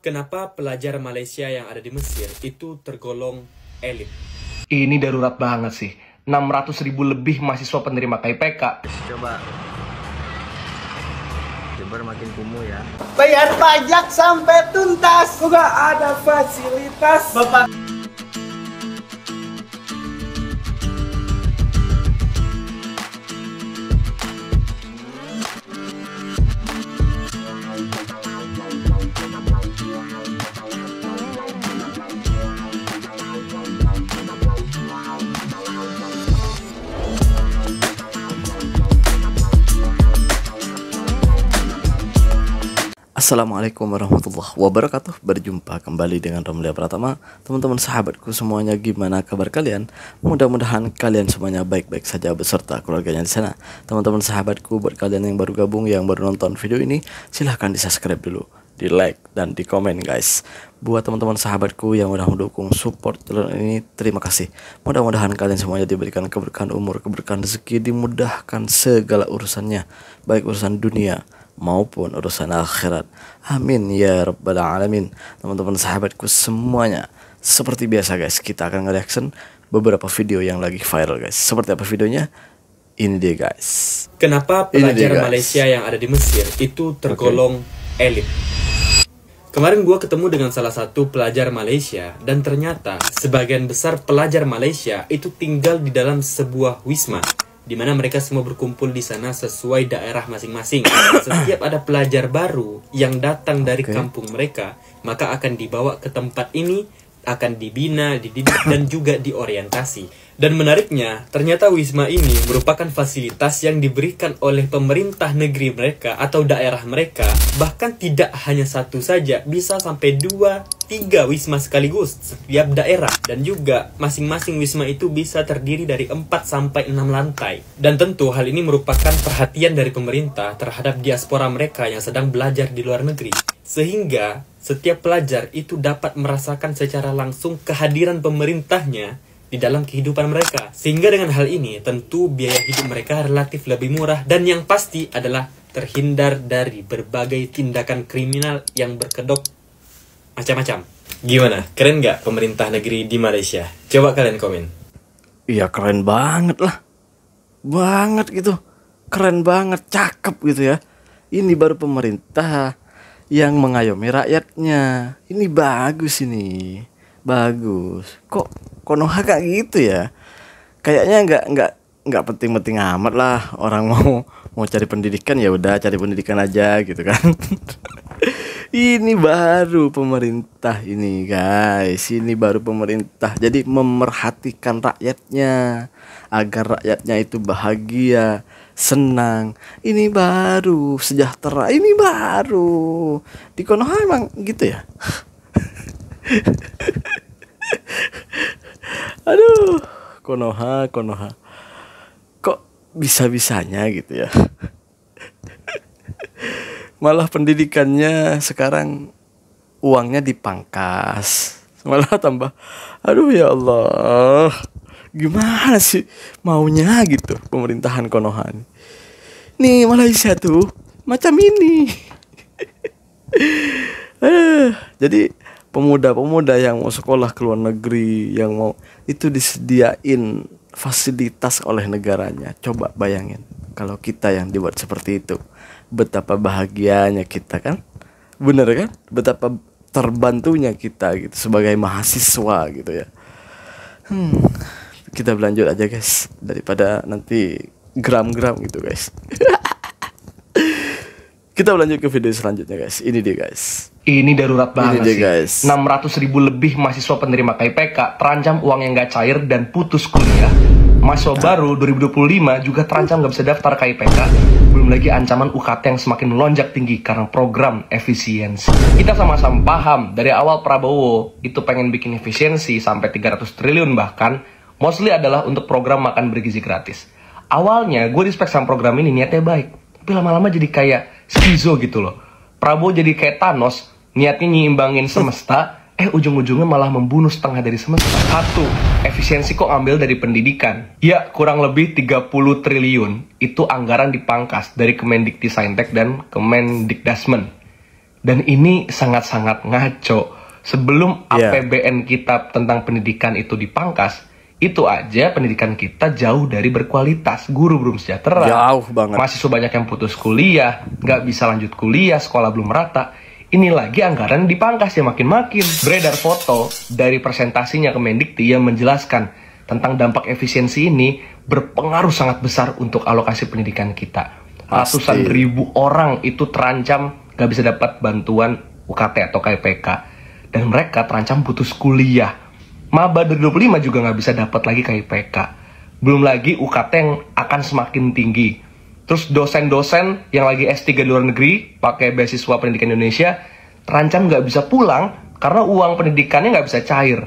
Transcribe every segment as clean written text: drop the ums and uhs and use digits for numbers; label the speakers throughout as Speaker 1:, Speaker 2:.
Speaker 1: Kenapa pelajar Malaysia yang ada di Mesir itu tergolong elit?
Speaker 2: Ini darurat banget sih. 600.000 lebih mahasiswa penerima KIPK.
Speaker 3: Coba Jember makin kumuh ya.
Speaker 4: Bayar pajak sampai tuntas. Juga ada fasilitas. Bapak.
Speaker 5: Assalamualaikum warahmatullahi wabarakatuh. Berjumpa kembali dengan Romlia Pratama. Teman-teman sahabatku semuanya, gimana kabar kalian? Mudah-mudahan kalian semuanya baik-baik saja beserta keluarganya di sana. Teman-teman sahabatku, buat kalian yang baru gabung, yang baru nonton video ini, silahkan di subscribe dulu, di like dan di komen guys. Buat teman-teman sahabatku yang udah mendukung support channel ini, terima kasih. Mudah-mudahan kalian semuanya diberikan keberkahan umur, keberkahan rezeki, dimudahkan segala urusannya, baik urusan dunia maupun urusan akhirat. Amin ya rabbal alamin. Teman-teman sahabatku semuanya, seperti biasa guys, kita akan nge-reaction beberapa video yang lagi viral guys. Seperti apa videonya? Ini dia guys.
Speaker 1: Kenapa pelajar Malaysia yang ada di Mesir itu tergolong elit? Kemarin gue ketemu dengan salah satu pelajar Malaysia, dan ternyata sebagian besar pelajar Malaysia itu tinggal di dalam sebuah wisma, di mana mereka semua berkumpul di sana sesuai daerah masing-masing. Setiap ada pelajar baru yang datang dari kampung mereka, maka akan dibawa ke tempat ini, akan dibina, dididik, dan juga diorientasi. Dan menariknya, ternyata wisma ini merupakan fasilitas yang diberikan oleh pemerintah negeri mereka atau daerah mereka. Bahkan tidak hanya satu saja, bisa sampai 2-3 wisma sekaligus setiap daerah. Dan juga masing-masing wisma itu bisa terdiri dari 4-6 lantai. Dan tentu hal ini merupakan perhatian dari pemerintah terhadap diaspora mereka yang sedang belajar di luar negeri. Sehingga setiap pelajar itu dapat merasakan secara langsung kehadiran pemerintahnya di dalam kehidupan mereka. Sehingga dengan hal ini tentu biaya hidup mereka relatif lebih murah, dan yang pasti adalah terhindar dari berbagai tindakan kriminal yang berkedok macam-macam. Gimana? Keren nggak pemerintah negeri di Malaysia? Coba kalian komen.
Speaker 5: Iya keren banget lah. Banget gitu. Keren banget, cakep gitu ya. Ini baru pemerintah yang mengayomi rakyatnya. Ini bagus ini. Bagus. Kok Konoha kayak gitu ya? Kayaknya nggak penting-penting amat lah. Orang mau cari pendidikan, ya udah cari pendidikan aja gitu kan. Ini baru pemerintah ini guys. Ini baru pemerintah. Jadi memerhatikan rakyatnya agar rakyatnya itu bahagia, senang. Ini baru sejahtera. Ini baru di Konoha emang gitu ya. Aduh, Konoha. Kok bisa-bisanya gitu ya? Malah pendidikannya sekarang uangnya dipangkas. Malah tambah. Aduh ya Allah. Gimana sih maunya gitu pemerintahan Konoha nih. Nih Malaysia tuh macam ini. Jadi pemuda-pemuda yang mau sekolah ke luar negeri, yang mau itu disediain fasilitas oleh negaranya. Coba bayangin kalau kita yang dibuat seperti itu, betapa bahagianya kita kan? Bener kan? Betapa terbantunya kita gitu sebagai mahasiswa gitu ya. Kita berlanjut aja guys, daripada nanti gram-gram gitu guys. Kita lanjut ke video selanjutnya guys. Ini dia guys.
Speaker 2: Ini darurat banget sih
Speaker 5: guys.
Speaker 2: 600.000 lebih mahasiswa penerima KIPK terancam uang yang gak cair dan putus kuliah. Mahasiswa baru 2025 juga terancam gak bisa daftar KIPK. Belum lagi ancaman UKT yang semakin melonjak tinggi karena program efisiensi. Kita sama-sama paham dari awal Prabowo itu pengen bikin efisiensi sampai 300 triliun bahkan. Mostly adalah untuk program makan bergizi gratis. Awalnya gue respect sama program ini, niatnya baik. Tapi lama-lama jadi kayak skizo gitu loh. Prabowo jadi kayak Thanos, niatnya nyimbangin semesta, ujung-ujungnya malah membunuh setengah dari semesta. Satu, efisiensi kok ambil dari pendidikan. Ya, kurang lebih 30 triliun itu anggaran dipangkas dari Kemendikti Saintek dan Kemendikdasmen. Dan ini sangat-sangat ngaco. Sebelum APBN kita tentang pendidikan itu dipangkas, itu aja pendidikan kita jauh dari berkualitas. Guru belum sejahtera,
Speaker 5: jauh banget.
Speaker 2: mahasiswa banyak yang putus kuliah, nggak bisa lanjut kuliah, sekolah belum merata. Ini lagi anggaran dipangkas ya makin-makin. Beredar foto dari presentasinya Kemendikti yang menjelaskan tentang dampak efisiensi ini berpengaruh sangat besar untuk alokasi pendidikan kita. Ratusan ribu orang itu terancam nggak bisa dapat bantuan UKT atau KIPK. Dan mereka terancam putus kuliah. Maba 2025 juga nggak bisa dapat lagi KIPK. Belum lagi UKT yang akan semakin tinggi. Terus dosen-dosen yang lagi S3 di luar negeri pakai beasiswa pendidikan Indonesia terancam nggak bisa pulang karena uang pendidikannya nggak bisa cair.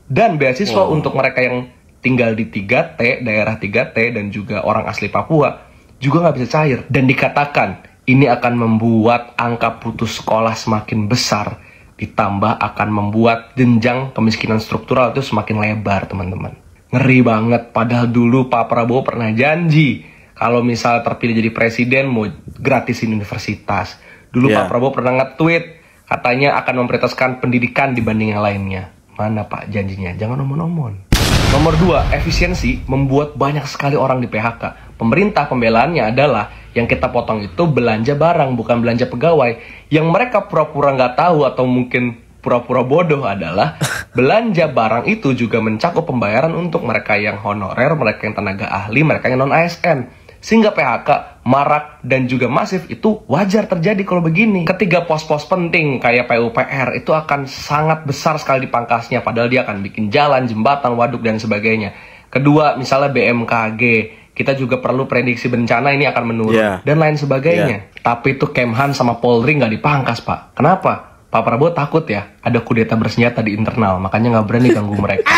Speaker 2: Dan beasiswa untuk mereka yang tinggal di 3T, daerah 3T dan juga orang asli Papua juga nggak bisa cair. Dan dikatakan ini akan membuat angka putus sekolah semakin besar. Ditambah akan membuat jenjang kemiskinan struktural itu semakin lebar, teman-teman. Ngeri banget, padahal dulu Pak Prabowo pernah janji kalau misal terpilih jadi presiden mau gratisin universitas. Dulu Pak Prabowo pernah nge-tweet katanya akan memprioritaskan pendidikan dibanding yang lainnya. Mana Pak janjinya? Jangan omong-omong. Nomor 2, efisiensi membuat banyak sekali orang di PHK. Pemerintah pembelaannya adalah yang kita potong itu belanja barang, bukan belanja pegawai. Yang mereka pura-pura nggak tahu atau mungkin pura-pura bodoh adalah belanja barang itu juga mencakup pembayaran untuk mereka yang honorer, mereka yang tenaga ahli, mereka yang non-ASN. Sehingga PHK marak dan juga masif itu wajar terjadi kalau begini. Ketiga pos-pos penting kayak PUPR itu akan sangat besar sekali dipangkasnya, padahal dia akan bikin jalan, jembatan, waduk, dan sebagainya. Kedua, misalnya BMKG, kita juga perlu prediksi bencana ini akan menurun, dan lain sebagainya. Tapi itu Kemhan sama Polri nggak dipangkas, Pak. Kenapa? Pak Prabowo takut ya, ada kudeta bersenjata di internal, makanya nggak berani ganggu mereka.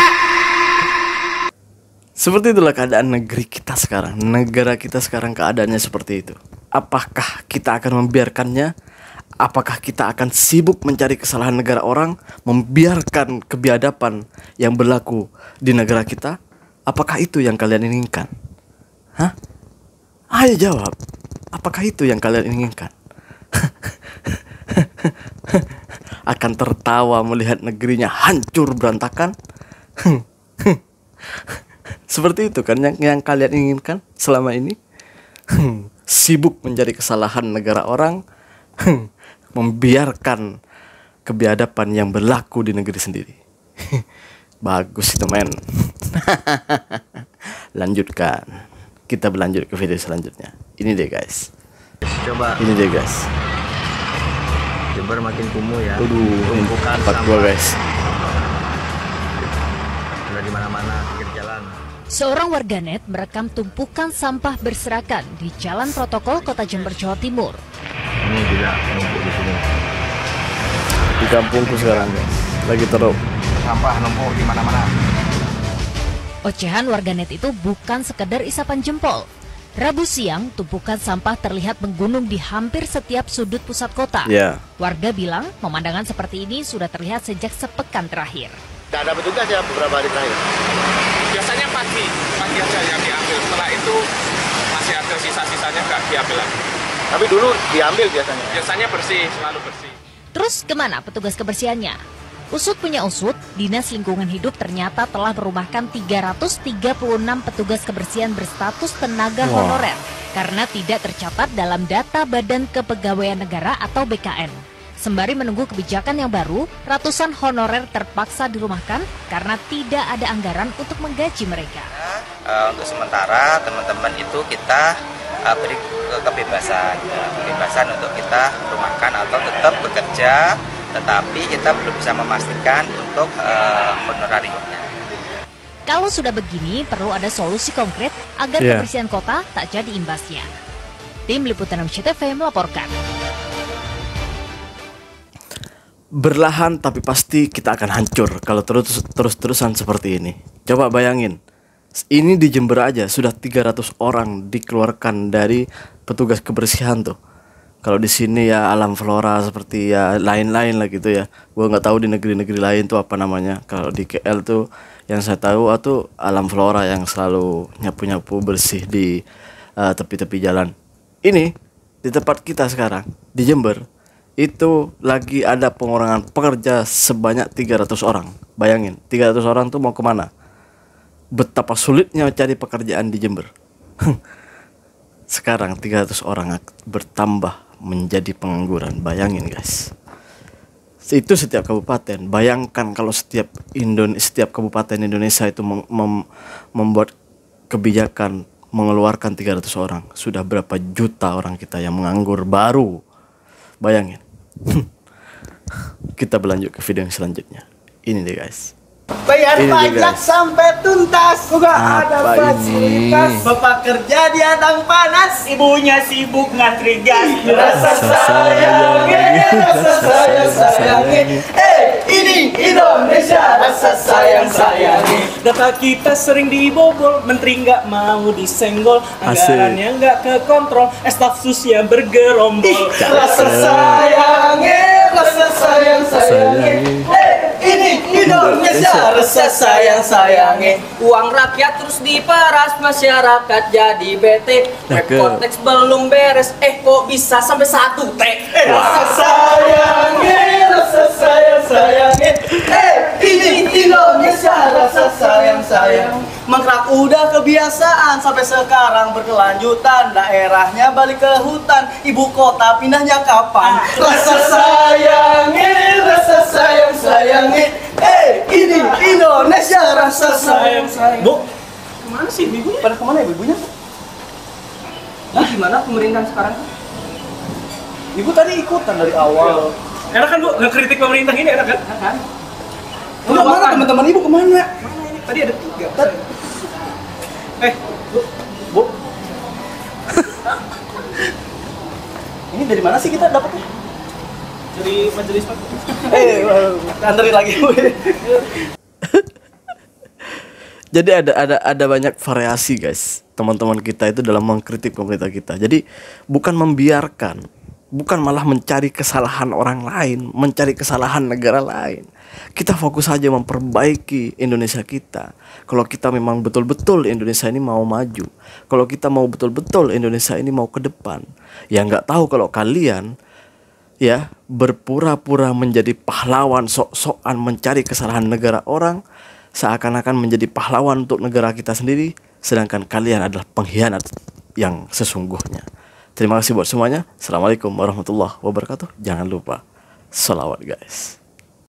Speaker 5: Seperti itulah keadaan negeri kita sekarang. Negara kita sekarang keadaannya seperti itu. Apakah kita akan membiarkannya? Apakah kita akan sibuk mencari kesalahan negara orang, membiarkan kebiadaban yang berlaku di negara kita? Apakah itu yang kalian inginkan? Hah? Ayo jawab. Apakah itu yang kalian inginkan? Akan tertawa melihat negerinya hancur berantakan? Seperti itu kan yang kalian inginkan selama ini? Sibuk mencari kesalahan negara orang, membiarkan kebiadaban yang berlaku di negeri sendiri. Bagus itu men. Lanjutkan. Kita berlanjut ke video selanjutnya. Ini deh guys.
Speaker 3: Coba.
Speaker 5: Ini deh guys.
Speaker 3: Jember makin kumuh ya.
Speaker 5: Tumpukan tempat gua guys.
Speaker 3: Udah di mana-mana pinggir jalan.
Speaker 6: Seorang warganet merekam tumpukan sampah berserakan di Jalan Protokol Kota Jember, Jawa Timur.
Speaker 3: Ini juga numpuk di sini.
Speaker 5: Di kampungku sekarang guys. Lagi teruk.
Speaker 3: Sampah numpuk di mana-mana.
Speaker 6: Ocehan warganet itu bukan sekedar isapan jempol. Rabu siang, tumpukan sampah terlihat menggunung di hampir setiap sudut pusat kota. Warga bilang pemandangan seperti ini sudah terlihat sejak sepekan terakhir.
Speaker 4: Tidak ada petugas ya beberapa hari terakhir?
Speaker 7: Biasanya pagi aja yang diambil. Setelah itu masih ada sisa-sisanya nggak diambil lagi.
Speaker 4: Tapi dulu diambil biasanya?
Speaker 7: Biasanya bersih, selalu bersih.
Speaker 6: Terus kemana petugas kebersihannya? Usut punya usut, Dinas Lingkungan Hidup ternyata telah merumahkan 336 petugas kebersihan berstatus tenaga honorer karena tidak tercatat dalam data Badan Kepegawaian Negara atau BKN. Sembari menunggu kebijakan yang baru, ratusan honorer terpaksa dirumahkan karena tidak ada anggaran untuk menggaji mereka.
Speaker 8: Untuk sementara teman-teman itu kita beri kebebasan untuk kita rumahkan atau tetap bekerja, tetapi kita belum bisa memastikan untuk honorariumnya.
Speaker 6: Kalau sudah begini, perlu ada solusi konkret agar kebersihan kota tak jadi imbasnya. Tim Liputan MCTV melaporkan.
Speaker 5: Berlahan tapi pasti kita akan hancur kalau terus-terusan seperti ini. Coba bayangin, ini di Jember aja sudah 300 orang dikeluarkan dari petugas kebersihan tuh. Kalau di sini ya alam flora seperti ya lain-lain lah gitu ya. Gua nggak tahu di negeri-negeri lain tuh apa namanya. Kalau di KL tuh yang saya tahu tuh alam flora yang selalu nyapu-nyapu bersih di tepi-tepi jalan. Ini di tempat kita sekarang di Jember itu lagi ada pengurangan pekerja sebanyak 300 orang. Bayangin, 300 orang tuh mau kemana? Betapa sulitnya cari pekerjaan di Jember. Sekarang 300 orang bertambah menjadi pengangguran. Bayangin guys. Itu setiap kabupaten. Bayangkan kalau setiap kabupaten Indonesia itu membuat kebijakan mengeluarkan 300 orang. Sudah berapa juta orang kita yang menganggur baru. Bayangin. Kita berlanjut ke video yang selanjutnya. Ini deh guys.
Speaker 4: Bayar pajak sampai tuntas, juga ada fasilitas. Bapak kerja di adang panas, ibunya sibuk ngantri gas. Rasa sayangnya, rasa sayangnya. Ini Indonesia, rasa sayangnya. Data kita sering dibobol, menteri nggak mau disenggol, anggarannya nggak kekontrol, staf susnya bergerombol. Rasa sayangnya, rasa sayangnya. Ini Indonesia, rasa sayangnya.
Speaker 9: Uang rakyat terus diperas, masyarakat jadi bete. Konteks belum beres, kok bisa sampai 1 T.
Speaker 4: Rasa sayangnya, rasa sayangnya. Ini Indonesia, rasa sayang. Mangkrak udah kebiasaan, sampai sekarang berkelanjutan. Daerahnya balik ke hutan, ibu kota pindahnya kapan? Rasa sayangnya, rasa sayangnya. Ini Indonesia, rasa sayang. Bu,
Speaker 9: Kemana sih ibunya?
Speaker 4: pada kemana ya ibunya?
Speaker 9: Nah, gimana pemerintahan sekarang?
Speaker 4: Ibu tadi ikutan dari awal.
Speaker 9: Enak kan Bu, ngekritik pemerintah ini enak kan? Enak kan?
Speaker 4: Udah mana teman-teman ibu kemana?
Speaker 9: Mana ini? Tadi ada 3.
Speaker 4: Bu. Ini dari mana sih kita dapatnya?
Speaker 9: Dari majelis Pak.
Speaker 4: Anterin lagi Bu.
Speaker 5: Jadi ada banyak variasi guys. Teman-teman kita itu dalam mengkritik pemerintah kita. Jadi bukan membiarkan, bukan malah mencari kesalahan orang lain, mencari kesalahan negara lain. Kita fokus saja memperbaiki Indonesia kita. Kalau kita memang betul-betul Indonesia ini mau maju, kalau kita mau betul-betul Indonesia ini mau ke depan, ya nggak tahu kalau kalian ya berpura-pura menjadi pahlawan, sok-sokan mencari kesalahan negara orang, seakan-akan menjadi pahlawan untuk negara kita sendiri, sedangkan kalian adalah pengkhianat yang sesungguhnya. Terima kasih buat semuanya. Assalamualaikum warahmatullahi wabarakatuh. Jangan lupa sholawat guys.